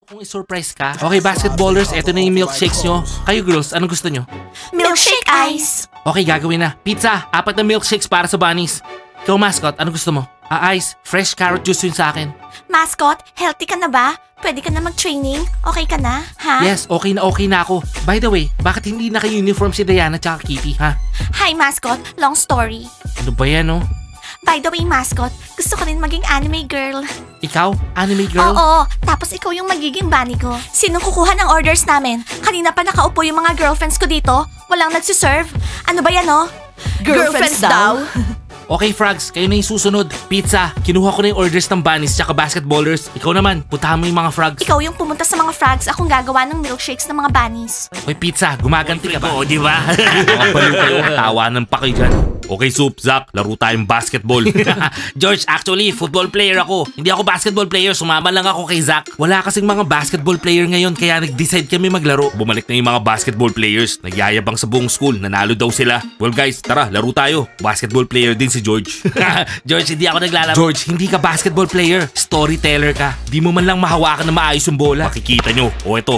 kung i-surprise ka. Okay, basketballers, eto na yung milkshakes nyo. Kayo girls, anong gusto nyo? Milkshake ice. Okay, gagawin na. Pizza, 4 na milkshakes para sa bunnies. Ikaw, mascot, anong gusto mo? Ice, fresh carrot juice yun sa akin. Mascot, healthy ka na ba? Pwede ka na mag-training? Okay ka na? Ha? Yes, okay na ako. By the way, bakit hindi naka-uniform si Diana tsaka Kitty, ha? Hi, mascot. Long story. Ano ba yan, oh? By the way, mascot, gusto ko rin maging anime girl. Ikaw? Anime girl? Oo, tapos ikaw yung magiging bunny ko. Sinong kukuha ng orders namin? Kanina pa nakaupo yung mga girlfriends ko dito. Walang nagsiserve. Ano ba yan, oh? Girlfriends daw. Okay, Frogs, kayo na yung susunod. Pizza, kinuha ko na yung orders ng bunnies tsaka basketballers. Ikaw naman, puntahan mo yung mga Frogs. Ikaw yung pumunta sa mga frogs, akong gagawa ng milkshakes ng mga bunnies. Okay, Pizza, gumaganti ka ba? Oo, di ba? Mga baliw kayo, tawanan pa kayo dyan. Okay, Soup, Zach, laro tayong basketball. George, actually, football player ako. Hindi ako basketball player, sumama lang ako kay Zach. Wala kasing mga basketball player ngayon, kaya nag-decide kami maglaro. Bumalik na yung mga basketball players. Nagyayabang sa buong school, nanalo daw sila. Well guys, tara, laro tayo. Basketball player din si George. George, hindi ako naglalaro. George, hindi ka basketball player. Storyteller ka. Di mo man lang mahawakan na maayos yung bola. Makikita nyo. O eto.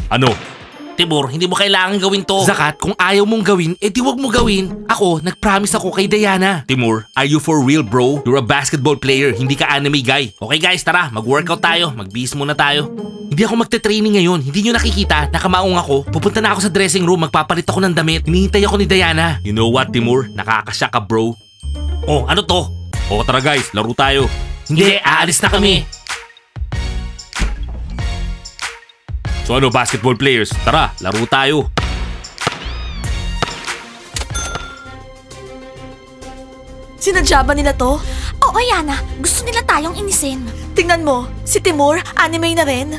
Ano? Timur, hindi mo kailangan gawin to. Zakat, kung ayaw mong gawin, di wag mo gawin. Ako, nag-promise ako kay Diana. Timur, are you for real, bro? You're a basketball player, hindi ka anime guy. Okay guys, tara, mag-workout tayo. Mag-bihis muna tayo. Hindi ako magte-training ngayon. Hindi nyo nakikita, nakamaong ako. Pupunta na ako sa dressing room, magpapalit ako ng damit. Hinihintay ako ni Diana. You know what, Timur? Nakakasya ka, bro. Oh, ano to? O tara guys, laro tayo. Hindi, aalis na kami. So ano, basketball players? Tara, laro tayo. Sinadya ba nila to? Oo, Yana, gusto nila tayong inisin. Tingnan mo, si Timur, anime na rin.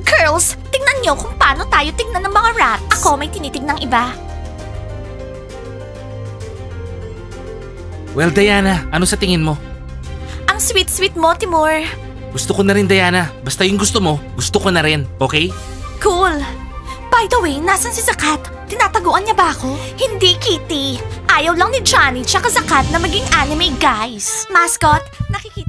Girls, tingnan nyo kung paano tayo tingnan ng mga rats. Ako may tinitignang iba. Well, Diana, ano sa tingin mo? Ang sweet-sweet mo, Timur. Gusto ko na rin, Diana. Basta yung gusto mo, gusto ko na rin. Okay? Cool. By the way, nasan si Zakat? Tinataguan niya ba ako? Hindi, Kitty. Ayaw lang ni Johnny tsaka Zakat na maging anime guys. Mascot, nakikita